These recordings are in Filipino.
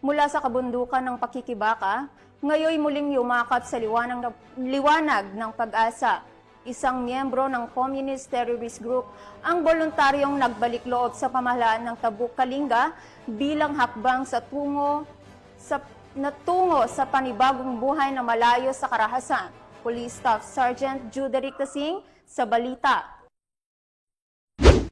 mula sa kabundukan ng Pakikibaka, ngayoy muling yumakap sa liwanag ng pag-asa. Isang miyembro ng Communist Terrorist Group ang voluntaryong nagbalik loob sa pamahalaan ng Tabuk Kalinga bilang hakbang tungo sa panibagong buhay na malayo sa karahasan. Police Staff Sergeant Juderic Tasing sa balita.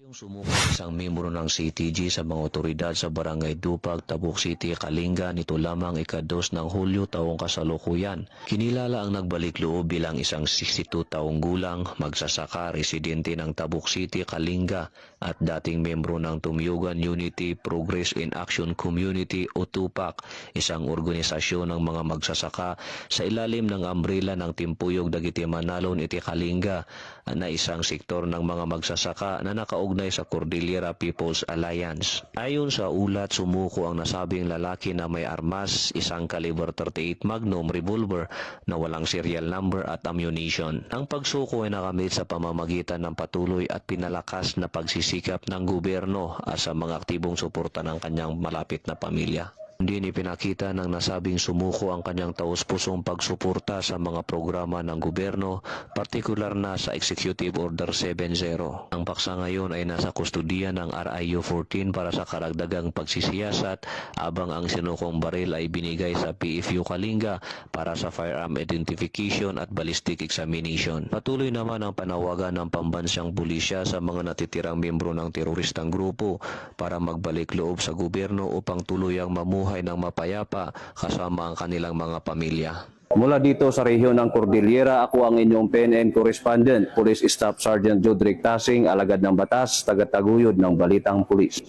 Yung sumuko isang miyembro ng CTG sa mga otoridad sa Barangay Dupag, Tabuk City, Kalinga nito lamang ika-2 ng Hulyo taong kasalukuyan. Kinilala ang nagbalik loob bilang isang 62 taong gulang, magsasaka, residente ng Tabuk City, Kalinga at dating miyembro ng Tumyugan Unity Progress in Action Community o TUPAC, isang organisasyon ng mga magsasaka sa ilalim ng umbrella ng Timpuyog Dagiti Manalon iti Kalinga na isang sektor ng mga magsasaka na nakaugnay sa Cordillera People's Alliance. Ayon sa ulat, sumuko ang nasabing lalaki na may armas, isang caliber 38 Magnum revolver na walang serial number at ammunition. Ang pagsuko ay nakamit sa pamamagitan ng patuloy at pinalakas na pagsisikap ng gobyerno sa mga aktibong suporta ng kanyang malapit na pamilya. Hindi ipinakita ng nasabing sumuko ang kanyang taus-pusong pagsuporta sa mga programa ng gobyerno, partikular na sa Executive Order 70. Ang paksa ngayon ay nasa kustudiya ng RIU 14 para sa karagdagang pagsisiyasat, abang ang sinukong baril ay binigay sa PFU Kalinga para sa firearm identification at ballistic examination. Patuloy naman ang panawagan ng pambansang pulisya sa mga natitirang miyembro ng teroristang grupo para magbalik loob sa gobyerno upang tuluyang mamuhay ng mapayapa kasama ang kanilang mga pamilya. Mula dito sa rehiyon ng Cordillera, ako ang inyong PNN correspondent, Police Staff Sergeant Juderic Tasing, alagad ng batas, tagataguyod ng Balitang Pulis.